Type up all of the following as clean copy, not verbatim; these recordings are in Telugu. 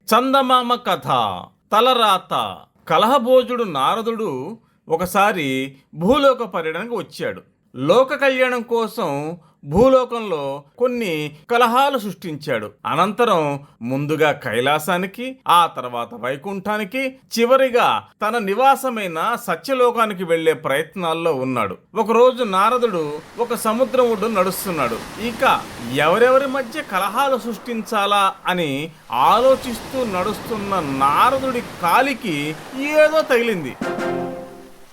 చందమామ కథ. తలరాత. కలహభోజుడు నారదుడు ఒకసారి భూలోక పర్యటనకు వచ్చాడు. లోక కళ్యాణం కోసం భూలోకంలో కొన్ని కలహాలు సృష్టించాడు. అనంతరం ముందుగా కైలాసానికి, ఆ తర్వాత వైకుంఠానికి, చివరిగా తన నివాసమైన సత్యలోకానికి వెళ్లే ప్రయత్నాల్లో ఉన్నాడు. ఒకరోజు నారదుడు ఒక సముద్రం ఒడ్డు నడుస్తున్నాడు. ఇక ఎవరెవరి మధ్య కలహాలు సృష్టించాలా అని ఆలోచిస్తూ నడుస్తున్న నారదుడి కాలికి ఏదో తగిలింది.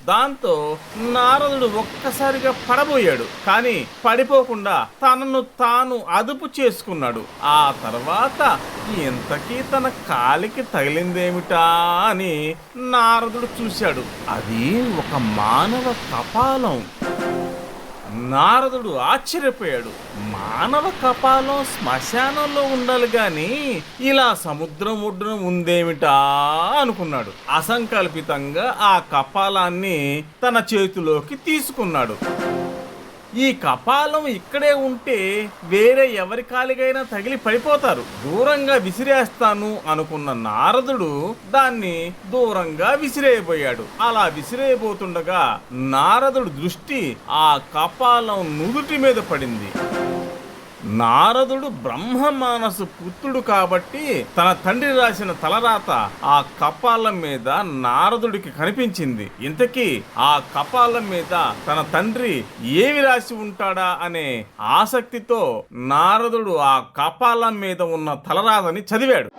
దాంతో నారదుడు ఒక్కసారిగా పడబోయాడు. కానీ పడిపోకుండా తనను తాను అదుపు చేసుకున్నాడు. ఆ తర్వాత ఇంతకీ తన కాలికి తగిలిందేమిటా అని నారదుడు చూశాడు. అది ఒక మానవ కపాలం. నారదుడు ఆశ్చర్యపోయాడు. మానవ కపాలం శ్మశానంలో ఉండాలి గాని ఇలా సముద్రం ఒడ్డున ఉందేమిటా అనుకున్నాడు. అసంకల్పితంగా ఆ కపాలాన్ని తన చేతిలోకి తీసుకున్నాడు. ఈ కపాలం ఇక్కడే ఉంటే వేరే ఎవరి కాలికైనా తగిలి పడిపోతారు, దూరంగా విసిరేస్తాను అనుకున్న నారదుడు దాన్ని దూరంగా విసిరేయబోయాడు. అలా విసిరేయబోతుండగా నారదుడు దృష్టి ఆ కపాలం నుదుటి మీద పడింది. నారదుడు బ్రహ్మమానసు పుత్రుడు కాబట్టి తన తండ్రి రాసిన తలరాత ఆ కపాలం మీద నారదుడికి కనిపించింది. ఇంతకీ ఆ కపాలం మీద తన తండ్రి ఏమి రాసి ఉంటాడా అనే ఆసక్తితో నారదుడు ఆ కపాలం మీద ఉన్న తలరాతని చదివాడు.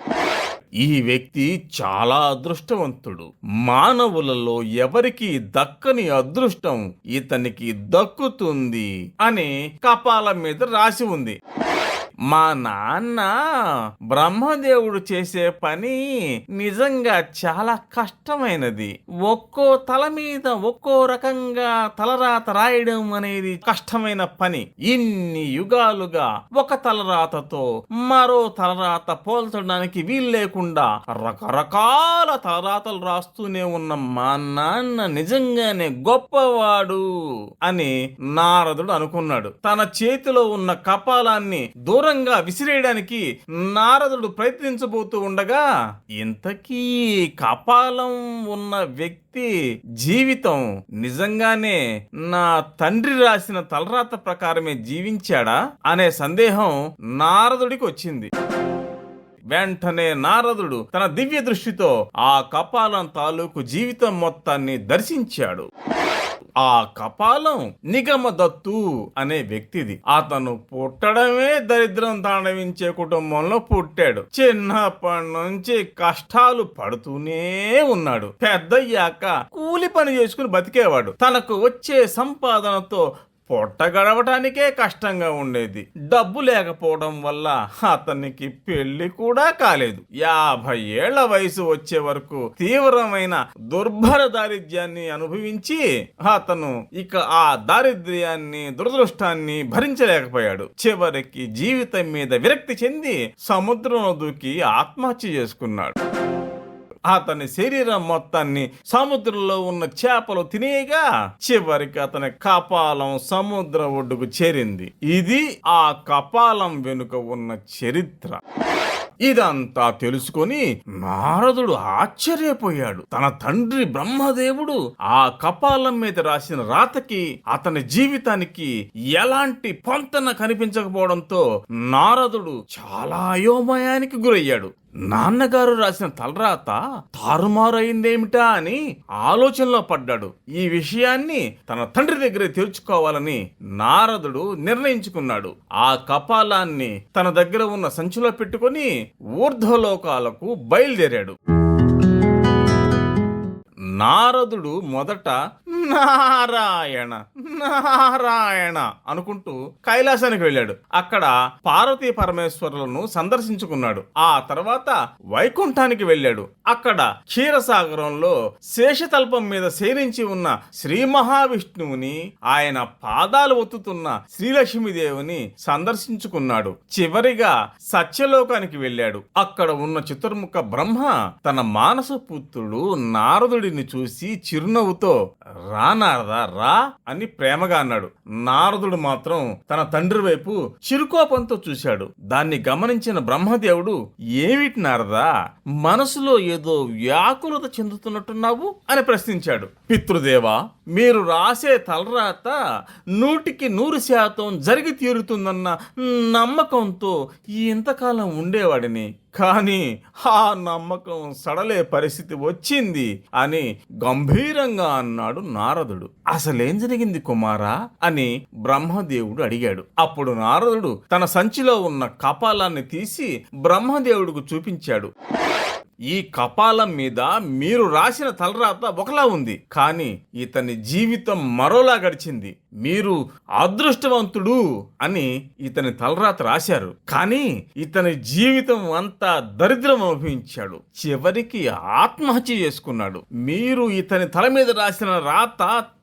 ఈ వ్యక్తి చాలా అదృష్టవంతుడు. మానవులలో ఎవరికి దక్కని అదృష్టం ఇతనికి దక్కుతుంది అని కపాలం మీద రాసి ఉంది. మా నాన్న బ్రహ్మదేవుడు చేసే పని నిజంగా చాలా కష్టమైనది. ఒక్కో తల మీద ఒక్కో రకంగా తలరాత రాయడం అనేది కష్టమైన పని. ఇన్ని యుగాలుగా ఒక తలరాతతో మరో తలరాత పోల్చడానికి వీల్లేకుండా రకరకాల తలరాతలు రాస్తూనే ఉన్న మా నాన్న నిజంగానే గొప్పవాడు అని నారదుడు అనుకున్నాడు. తన చేతిలో ఉన్న కపాలాన్ని దూరంగా విసిరేయడానికి నారదుడు ప్రయత్నించబోతూ ఉండగా ఇంతకీ కపాలం ఉన్న వ్యక్తి జీవితం నిజంగానే నా తండ్రి రాసిన తలరాత ప్రకారమే జీవించాడా అనే సందేహం నారదుడికి వచ్చింది. వెంటనే నారదుడు తన దివ్య దృష్టితో ఆ కపాలం తాలూకు జీవితం మొత్తాన్ని దర్శించాడు. ఆ కపాలం నిగమదత్తు అనే వ్యక్తిది. అతను పుట్టడమే దరిద్రం తాండవించే కుటుంబంలో పుట్టాడు. చిన్నప్పటి నుంచి కష్టాలు పడుతూనే ఉన్నాడు. పెద్దయ్యాక కూలి పని చేసుకుని బతికేవాడు. తనకు వచ్చే సంపాదనతో పొట్ట గడవటానికే కష్టంగా ఉండేది. డబ్బు లేకపోవడం వల్ల అతనికి పెళ్లి కూడా కాలేదు. 50 ఏళ్ల వయసు వచ్చే వరకు తీవ్రమైన దుర్భర దారిద్ర్యాన్ని అనుభవించి అతను ఇక ఆ దారిద్ర్యాన్ని దురదృష్టాన్ని భరించలేకపోయాడు. చివరికి జీవితం మీద విరక్తి చెంది సముద్రంలో దూకి ఆత్మహత్య చేసుకున్నాడు. అతని శరీరం మొత్తాన్ని సముద్రంలో ఉన్న చేపలు తినేగా చివరికి అతని కపాలం సముద్ర ఒడ్డుకు చేరింది. ఇది ఆ కపాలం వెనుక ఉన్న చరిత్ర. ఇదంతా తెలుసుకొని నారదుడు ఆశ్చర్యపోయాడు. తన తండ్రి బ్రహ్మదేవుడు ఆ కపాలం మీద రాసిన రాతకి అతని జీవితానికి ఎలాంటి పొంతన కనిపించకపోవడంతో నారదుడు చాలా అయోమయానికి గురయ్యాడు. నాన్నగారు రాసిన తలరాత తారుమారైందేమిటా అని ఆలోచనలో పడ్డాడు. ఈ విషయాన్ని తన తండ్రి దగ్గర తెలుసుకోవాలని నారదుడు నిర్ణయించుకున్నాడు. ఆ కపాలాన్ని తన దగ్గర ఉన్న సంచిలో పెట్టుకొని ఊర్ధ్వలోకాలకు బయలుదేరాడు. నారదుడు మొదట నారాయణ నారాయణ అనుకుంటూ కైలాసానికి వెళ్ళాడు. అక్కడ పార్వతీ పరమేశ్వరులను సందర్శించుకున్నాడు. ఆ తర్వాత వైకుంఠానికి వెళ్ళాడు. అక్కడ క్షీరసాగరంలో శేషతల్పం మీద శయనించి ఉన్న శ్రీ మహావిష్ణువుని, ఆయన పాదాలు ఒత్తుతున్న శ్రీలక్ష్మీదేవిని సందర్శించుకున్నాడు. చివరిగా సత్యలోకానికి వెళ్ళాడు. అక్కడ ఉన్న చతుర్ముఖ బ్రహ్మ తన మానస పుత్రుడు నారదుడిని చూసి చిరునవ్వుతో రా నారదా రా అని ప్రేమగా అన్నాడు. నారదుడు మాత్రం తన తండ్రి వైపు చిరుకోపంతో చూశాడు. దాన్ని గమనించిన బ్రహ్మదేవుడు, ఏమిటి నారదా, మనసులో ఏదో వ్యాకులత చెందుతున్నట్టున్నావు అని ప్రశ్నించాడు. పితృదేవా, మీరు రాసే తలరాత 100% జరిగి తీరుతుందన్న నమ్మకంతో ఇంతకాలం ఉండేవాడిని. కానీ ఆ నమ్మకం సడలే పరిస్థితి వచ్చింది అని గంభీరంగా అన్నాడు నారదుడు. అసలేం జరిగింది కుమారా అని బ్రహ్మదేవుడు అడిగాడు. అప్పుడు నారదుడు తన సంచిలో ఉన్న కపాలాన్ని తీసి బ్రహ్మదేవుడికి చూపించాడు. ఈ కపాలం మీద మీరు రాసిన తలరాత ఒకలా ఉంది, కానీ ఇతని జీవితం మరోలా గడిచింది. మీరు అదృష్టవంతుడు అని ఇతని తలరాత రాశారు, కానీ ఇతని జీవితం అంతా దరిద్రం అనుభవించాడు. చివరికి ఆత్మహత్య చేసుకున్నాడు. మీరు ఇతని తల మీద రాసిన రాత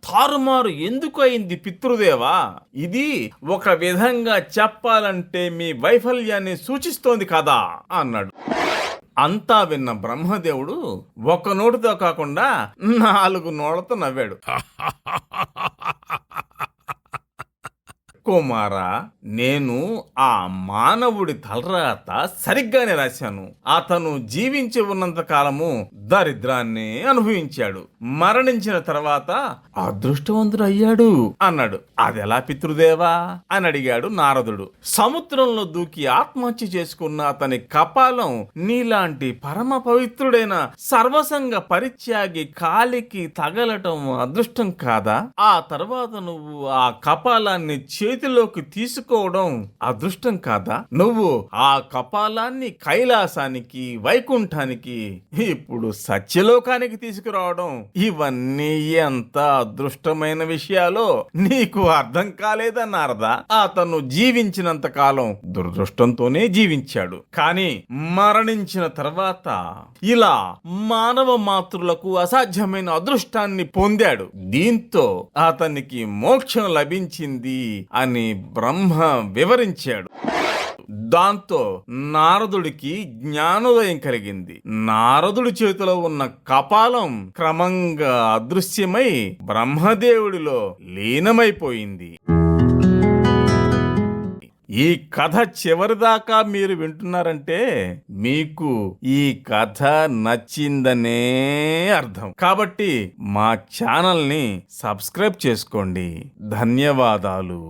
తారుమారు ఎందుకు అయింది పితృదేవా? ఇది ఒక విధంగా చెప్పాలంటే మీ వైఫల్యాన్ని సూచిస్తోంది కదా అన్నాడు. అంతా విన్న బ్రహ్మదేవుడు ఒక నోటితో కాకుండా 4 నోళ్లతో నవ్వాడు. కుమారా, నేను ఆ మానవుడి తలరాత సరిగ్గానే రాశాను. అతను జీవించి ఉన్నంత కాలము దరిద్రాన్ని అనుభవించాడు, మరణించిన తర్వాత అదృష్టవంతుడు అయ్యాడు అన్నాడు. అదెలా పితృదేవా అని అడిగాడు నారదుడు. సముద్రంలో దూకి ఆత్మహత్య చేసుకున్న అతని కపాలం నీలాంటి పరమ పవిత్రుడైన సర్వసంగ పరిత్యాగి కాలికి తగలటం అదృష్టం కాదా? ఆ తర్వాత నువ్వు ఆ కపాలాన్ని చేతిలోకి తీసుకోవడం అదృష్టం కాదా? నువ్వు ఆ కపాలాన్ని కైలాసానికి, వైకుంఠానికి, ఇప్పుడు సత్యలోకానికి తీసుకురావడం, ఇవన్నీ ఎంత అదృష్టమైన విషయాలో నీకు అర్థం కాలేదన్నారదా? అతను జీవించినంత కాలం దురదృష్టంతోనే జీవించాడు, కానీ మరణించిన తర్వాత ఇలా మానవ మాతృలకు అసాధ్యమైన అదృష్టాన్ని పొందాడు. దీంతో అతనికి మోక్షం లభించింది అని బ్రహ్మ వివరించాడు. దాంతో నారదుడికి జ్ఞానోదయం కలిగింది. నారదుడి చేతిలో ఉన్న కపాలం క్రమంగా అదృశ్యమై బ్రహ్మదేవుడిలో లీనమైపోయింది. ఈ కథ చివరిదాకా మీరు వింటున్నారంటే మీకు ఈ కథ నచ్చిందనే అర్థం. కాబట్టి మా ఛానల్ని సబ్స్క్రైబ్ చేసుకోండి. ధన్యవాదాలు.